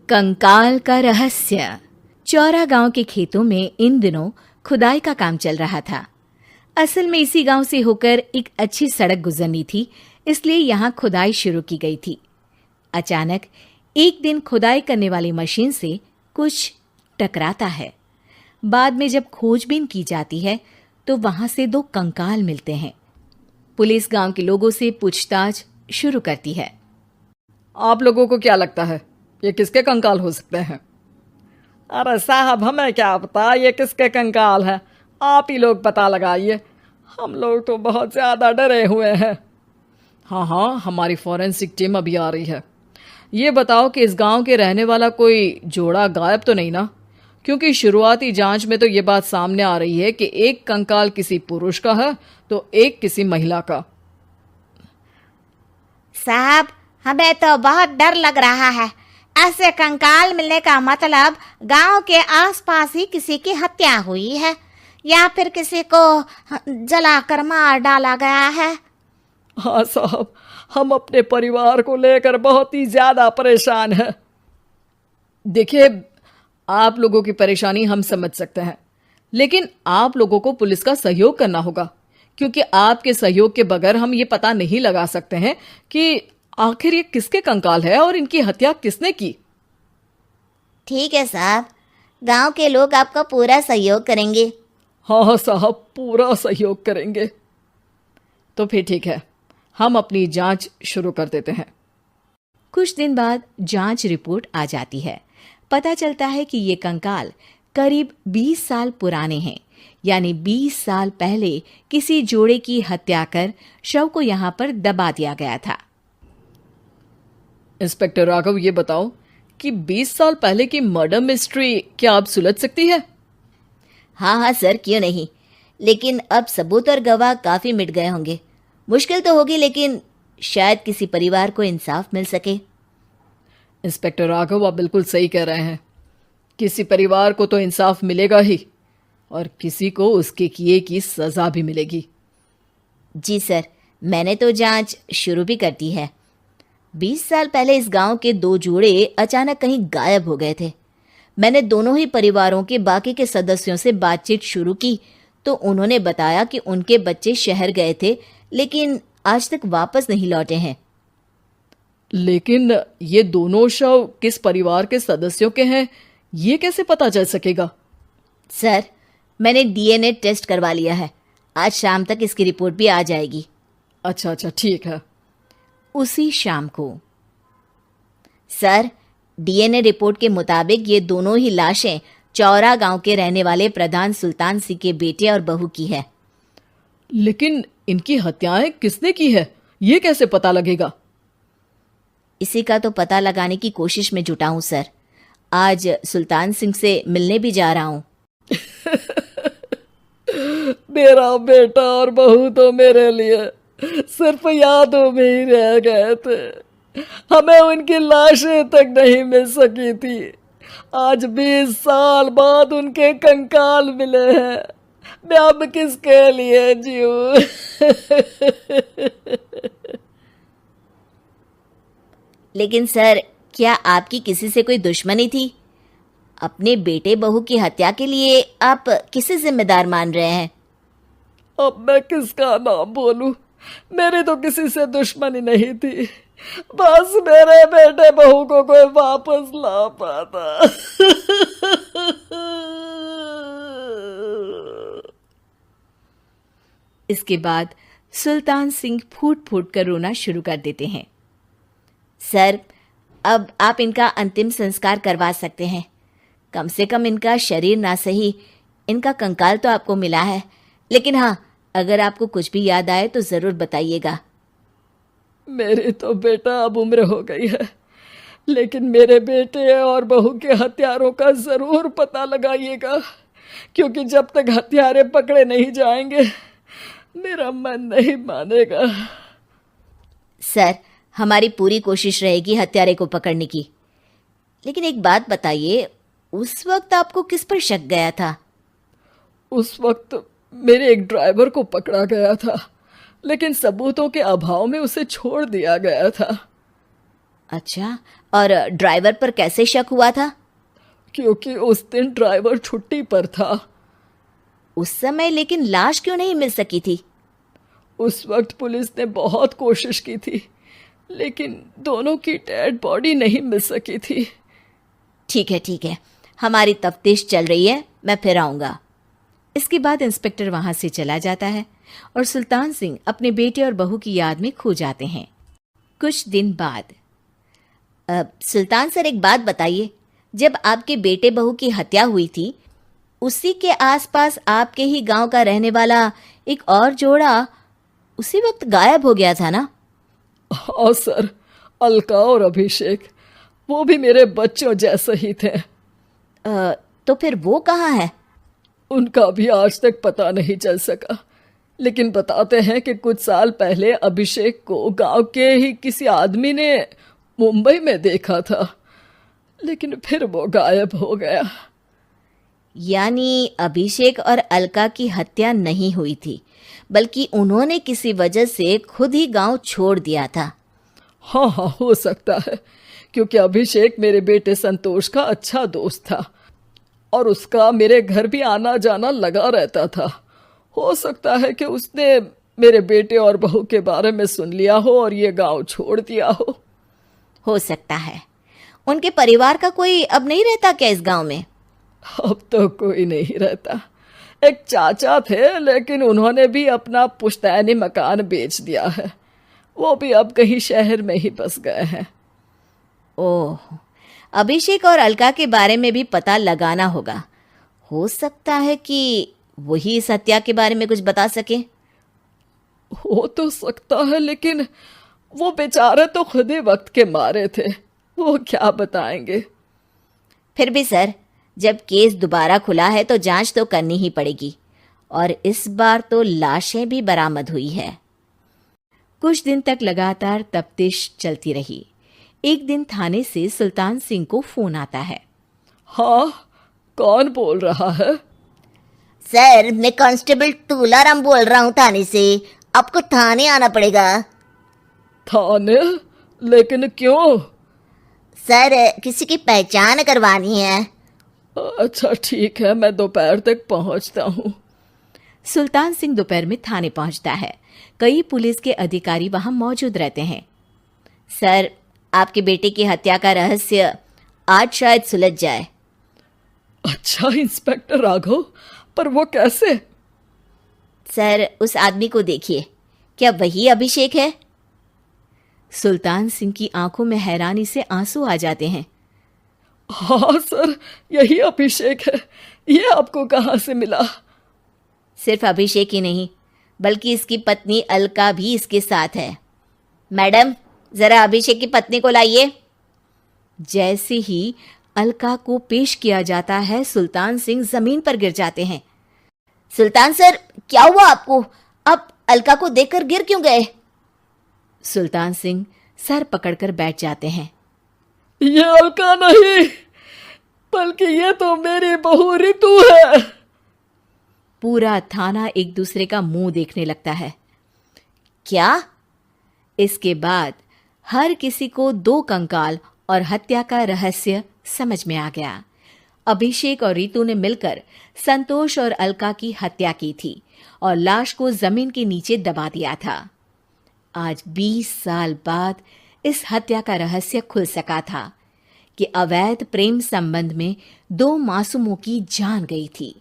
कंकाल का रहस्य। चौरा गांव के खेतों में इन दिनों खुदाई का काम चल रहा था। असल में इसी गांव से होकर एक अच्छी सड़क गुजरनी थी, इसलिए यहाँ खुदाई शुरू की गई थी। अचानक एक दिन खुदाई करने वाली मशीन से कुछ टकराता है। बाद में जब खोजबीन की जाती है तो वहां से 2 कंकाल मिलते हैं। पुलिस गांव के लोगों से पूछताछ शुरू करती है। आप लोगों को क्या लगता है ये किसके कंकाल हो सकते हैं? अरे साहब, हमें क्या पता ये किसके कंकाल है, आप ही लोग पता लगाइए। हम लोग तो बहुत ज़्यादा डरे हुए हैं। हाँ, हमारी फॉरेंसिक टीम अभी आ रही है। ये बताओ कि इस गांव के रहने वाला कोई जोड़ा गायब तो नहीं ना? क्योंकि शुरुआती जांच में तो ये बात सामने आ रही है कि एक कंकाल किसी पुरुष का है तो एक किसी महिला का। साहब, हमें तो बहुत डर लग रहा है। ऐसे कंकाल मिलने का मतलब गांव के आसपास ही किसी की हत्या हुई है या फिर किसी को जलाकर मार डाला गया है। हाँ साहब, हम अपने परिवार को लेकर बहुत ही ज़्यादा परेशान हैं। देखिए, आप लोगों की परेशानी हम समझ सकते हैं, लेकिन आप लोगों को पुलिस का सहयोग करना होगा, क्योंकि आपके सहयोग के बगैर हम ये पता नहीं लगा सकते हैं कि आखिर ये किसके कंकाल है और इनकी हत्या किसने की। ठीक है साहब, गांव के लोग आपका पूरा सहयोग करेंगे। हाँ साहब, पूरा सहयोग करेंगे। तो फिर ठीक है, हम अपनी जांच शुरू कर देते हैं। कुछ दिन बाद जांच रिपोर्ट आ जाती है। पता चलता है कि ये कंकाल करीब 20 साल पुराने हैं, यानी 20 साल पहले किसी जोड़े की हत्या कर शव को यहाँ पर दबा दिया गया था। इंस्पेक्टर राघव, ये बताओ कि 20 साल पहले की मर्डर मिस्ट्री क्या आप सुलझ सकती है? हाँ सर, क्यों नहीं। लेकिन अब सबूत और गवाह काफी मिट गए होंगे। मुश्किल तो होगी, लेकिन शायद किसी परिवार को इंसाफ मिल सके। इंस्पेक्टर राघव, आप बिल्कुल सही कह रहे हैं। किसी परिवार को तो इंसाफ मिलेगा ही और किसी को उसके किए की सजा भी मिलेगी। जी सर, मैंने तो जांच शुरू भी कर दी है। 20 साल पहले इस गांव के 2 जोड़े अचानक कहीं गायब हो गए थे। मैंने दोनों ही परिवारों के बाकी के सदस्यों से बातचीत शुरू की तो उन्होंने बताया कि उनके बच्चे शहर गए थे, लेकिन आज तक वापस नहीं लौटे हैं। लेकिन ये दोनों शव किस परिवार के सदस्यों के हैं, ये कैसे पता चल सकेगा? सर, मैंने डीएनए टेस्ट करवा लिया है। आज शाम तक इसकी रिपोर्ट भी आ जाएगी। अच्छा, ठीक है। उसी शाम को सर, डीएनए रिपोर्ट के मुताबिक ये दोनों ही लाशें चौरा गांव के रहने वाले प्रधान सुल्तान सिंह के बेटे और बहू की है। लेकिन इनकी हत्याएं किसने की है, ये कैसे पता लगेगा? इसी का तो पता लगाने की कोशिश में जुटा हूं सर। आज सुल्तान सिंह से मिलने भी जा रहा हूं। मेरा बेटा और बहू तो मेरे लिए सिर्फ यादों में ही रह गए थे। हमें उनकी लाशें तक नहीं मिल सकी थी। आज 20 साल बाद उनके कंकाल मिले हैं। मैं अब किसके लिए जीऊं? लेकिन सर, क्या आपकी किसी से कोई दुश्मनी थी? अपने बेटे बहू की हत्या के लिए आप किसे जिम्मेदार मान रहे हैं? अब मैं किसका नाम बोलूं? मेरी तो किसी से दुश्मनी नहीं थी, बस मेरे बेटे बहू को कोई वापस ला पाता। इसके बाद सुल्तान सिंह फूट फूट कर रोना शुरू कर देते हैं। सर, अब आप इनका अंतिम संस्कार करवा सकते हैं। कम से कम इनका शरीर ना सही, इनका कंकाल तो आपको मिला है। लेकिन हाँ, अगर आपको कुछ भी याद आए तो ज़रूर बताइएगा। मेरी तो बेटा अब उम्र हो गई है, लेकिन मेरे बेटे और बहू के हत्यारों का ज़रूर पता लगाइएगा, क्योंकि जब तक हत्यारे पकड़े नहीं जाएंगे मेरा मन नहीं मानेगा। सर, हमारी पूरी कोशिश रहेगी हत्यारे को पकड़ने की। लेकिन एक बात बताइए, उस वक्त आपको किस पर शक गया था? उस वक्त मेरे एक ड्राइवर को पकड़ा गया था, लेकिन सबूतों के अभाव में उसे छोड़ दिया गया था। अच्छा, और ड्राइवर पर कैसे शक हुआ था? क्योंकि उस दिन ड्राइवर छुट्टी पर था। उस समय लेकिन लाश क्यों नहीं मिल सकी थी? उस वक्त पुलिस ने बहुत कोशिश की थी, लेकिन दोनों की डेड बॉडी नहीं मिल सकी थी। ठीक है, हमारी तफ्तीश चल रही है, मैं फिर आऊंगा। इसके बाद इंस्पेक्टर वहां से चला जाता है और सुल्तान सिंह अपने बेटे और बहू की याद में खो जाते हैं। कुछ दिन बाद सुल्तान सर, एक बात बताइए, जब आपके बेटे बहू की हत्या हुई थी, उसी के आसपास आपके ही गांव का रहने वाला एक और जोड़ा उसी वक्त गायब हो गया था ना? हाँ सर, अलका और अभिषेक, वो भी मेरे बच्चों जैसे ही थे। तो फिर वो कहाँ है? उनका भी आज तक पता नहीं चल सका, लेकिन बताते हैं कि कुछ साल पहले अभिषेक को गांव के ही किसी आदमी ने मुंबई में देखा था, लेकिन फिर वो गायब हो गया। यानी अभिषेक और अलका की हत्या नहीं हुई थी, बल्कि उन्होंने किसी वजह से खुद ही गांव छोड़ दिया था। हाँ, हो सकता है, क्योंकि अभिषेक मेरे बेटे संतोष का अच्छा दोस्त था और उसका मेरे घर भी आना जाना लगा रहता था। हो सकता है कि उसने मेरे बेटे और बहू के बारे में सुन लिया हो और ये गांव छोड़ दिया हो सकता है। उनके परिवार का कोई अब नहीं रहता क्या इस गांव में? अब तो कोई नहीं रहता। एक चाचा थे, लेकिन उन्होंने भी अपना पुश्तैनी मकान बेच दिया है। वो भी अब कहीं शहर में ही बस गए हैं। ओह, अभिषेक और अलका के बारे में भी पता लगाना होगा। हो सकता है कि वही इस हत्या के बारे में कुछ बता सके। हो तो सकता है, लेकिन वो बेचारे तो खुद ही वक्त के मारे थे, वो क्या बताएंगे। फिर भी सर, जब केस दोबारा खुला है तो जांच तो करनी ही पड़ेगी, और इस बार तो लाशें भी बरामद हुई है। कुछ दिन तक लगातार तफ्तीश चलती रही। एक दिन थाने से सुल्तान सिंह को फोन आता है। हाँ, कौन बोल रहा है? सर, मैं कांस्टेबल तुलाराम बोल रहा हूँ थाने से। आपको थाने आना पड़ेगा। थाने? लेकिन क्यों? सर, किसी की पहचान करवानी है। अच्छा ठीक है, मैं दोपहर तक पहुंचता हूँ। सुल्तान सिंह दोपहर में थाने पहुंचता है। कई पुलिस के अधिकारी वहां मौजूद रहते हैं। सर, आपके बेटे की हत्या का रहस्य आज शायद सुलझ जाए। अच्छा इंस्पेक्टर राघव, पर वो कैसे? सर, उस आदमी को देखिए, क्या वही अभिषेक है? सुल्तान सिंह की आंखों में हैरानी से आंसू आ जाते हैं। हाँ सर, यही अभिषेक है। ये आपको कहाँ से मिला? सिर्फ अभिषेक ही नहीं, बल्कि इसकी पत्नी अलका भी इसके साथ है। मैडम, जरा अभिषेक की पत्नी को लाइए। जैसे ही अलका को पेश किया जाता है, सुल्तान सिंह जमीन पर गिर जाते हैं। सुल्तान सर, क्या हुआ आपको? आप अलका को देखकर गिर क्यों गए? सुल्तान सिंह सर पकड़कर बैठ जाते हैं। ये अलका नहीं, बल्कि ये तो मेरी बहू रितु है। पूरा थाना एक दूसरे का मुंह देखने लगता है। क्या? इसके बाद हर किसी को दो कंकाल और हत्या का रहस्य समझ में आ गया। अभिषेक और रितु ने मिलकर संतोष और अलका की हत्या की थी और लाश को जमीन के नीचे दबा दिया था। आज 20 साल बाद इस हत्या का रहस्य खुल सका था कि अवैध प्रेम संबंध में 2 मासूमों की जान गई थी।